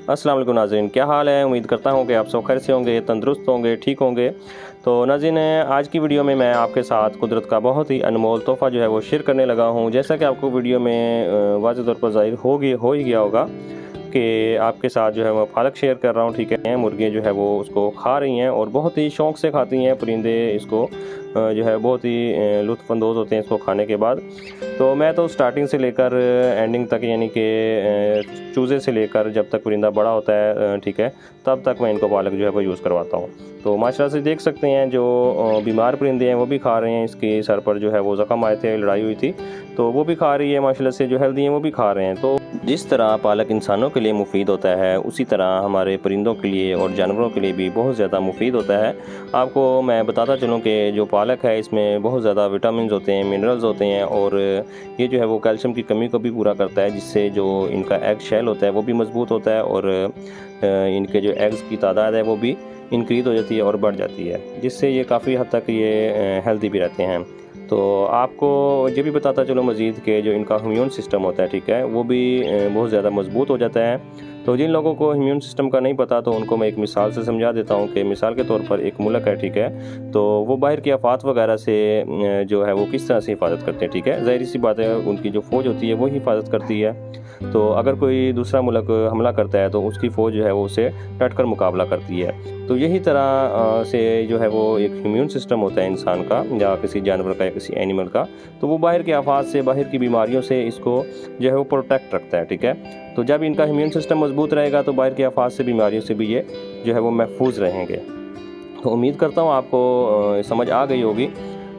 अस्सलाम वालेकुम नाज़रीन, क्या हाल है। उम्मीद करता हूँ कि आप सब खैर से होंगे, तंदुरुस्त होंगे, ठीक होंगे। तो नाज़रीन, आज की वीडियो में मैं आपके साथ कुदरत का बहुत ही अनमोल तोहफ़ा जो है वो शेयर करने लगा हूँ। जैसा कि आपको वीडियो में वाज़ेह तौर पर ज़ाहिर हो ही गया होगा कि आपके साथ जो है मैं पालक शेयर कर रहा हूँ, ठीक है। मुर्गियाँ जो है वो उसको खा रही हैं और बहुत ही शौक़ से खाती हैं। परिंदे इसको जो है बहुत ही लुत्फ़अंदोज़ होते हैं इसको खाने के बाद। तो मैं तो स्टार्टिंग से लेकर एंडिंग तक, यानी कि चूज़े से लेकर जब तक परिंदा बड़ा होता है, ठीक है, तब तक मैं इनको पालक जो है वो यूज़ करवाता हूँ। तो माशाल्लाह से देख सकते हैं जो बीमार परिंदे हैं वो भी खा रहे हैं। इसके सर पर जो है वो ज़ख्म आए थे, लड़ाई हुई थी, तो वो भी खा रही है। माशाल्लाह से जो हेल्दी हैं वो भी खा रहे हैं। तो जिस तरह पालक इंसानों के लिए मुफीद होता है, उसी तरह हमारे परिंदों के लिए और जानवरों के लिए भी बहुत ज़्यादा मुफीद होता है। आपको मैं बताता चलूँ कि जो पालक है इसमें बहुत ज़्यादा विटामिन्स होते हैं, मिनरल्स होते हैं, और ये जो है वो कैल्शियम की कमी को भी पूरा करता है, जिससे जो इनका एग शेल होता है वो भी मज़बूत होता है और इनके जो एग्स की तादाद है वो भी इंक्रीज़ हो जाती है और बढ़ जाती है, जिससे ये काफ़ी हद तक ये हेल्दी भी रहते हैं। तो आपको ये भी बताता चलो मज़ीद कि जो इनका इम्यून सिस्टम होता है, ठीक है, वो भी बहुत ज़्यादा मज़बूत हो जाता है। तो जिन लोगों को इम्यून सिस्टम का नहीं पता, तो उनको मैं एक मिसाल से समझा देता हूँ कि मिसाल के तौर पर एक मुल्क है, ठीक है, तो वो बाहर की आफ़ात वगैरह से जो है वो किस तरह से हिफाजत करते हैं, ठीक है। ज़ाहिर सी बात है, उनकी जो फ़ौज होती है वो हिफाजत करती है। तो अगर कोई दूसरा मुल्क हमला करता है तो उसकी फ़ौज जो है वो उसे डट कर मुकाबला करती है। तो यही तरह से जो है वो एक इम्यून सिस्टम होता है इंसान का या किसी जानवर का या किसी एनिमल का। तो वो बाहर के आफ़ात से, बाहर की बीमारियों से इसको जो है वो प्रोटेक्ट रखता है, ठीक है। तो जब इनका इम्यून सिस्टम मज़बूत रहेगा तो बाहर के आफ़ात से, बीमारियों से भी ये जो है वो महफूज रहेंगे। तो उम्मीद करता हूँ आपको समझ आ गई होगी।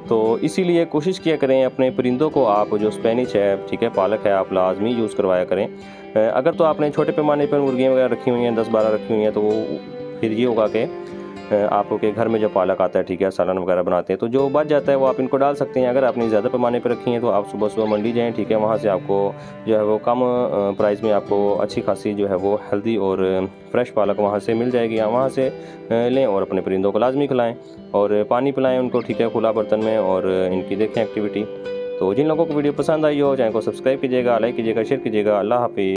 तो इसीलिए कोशिश किया करें अपने परिंदों को, आप जो स्पेनिश है, ठीक है, पालक है, आप लाजमी यूज़ करवाया करें। अगर तो आपने छोटे पैमाने पर मुर्गियाँ वगैरह रखी हुई हैं, 10-12 रखी हुई हैं, तो फिर ये होगा कि आपके घर में जो पालक आता है, ठीक है, सालन वगैरह बनाते हैं, तो जो बच जाता है वो आप इनको डाल सकते हैं। अगर आपने ज़्यादा पैमाने पर रखी हैं तो आप सुबह-सुबह मंडी जाएँ, ठीक है, वहाँ से आपको जो है वो कम प्राइस में आपको अच्छी खासी जो है वो हेल्दी और फ्रेश पालक वहाँ से मिल जाएगी। आप वहाँ से लें और अपने परिंदों को लाजमी खिलाएँ और पानी पिलाएँ उनको, ठीक है, खुला बर्तन में, और इनकी देखें एक्टिविटी। तो जिन लोगों को वीडियो पसंद आई हो, चैनल को सब्सक्राइब कीजिएगा, लाइक कीजिएगा, शेयर कीजिएगा। अल्लाह हाफ़िज़।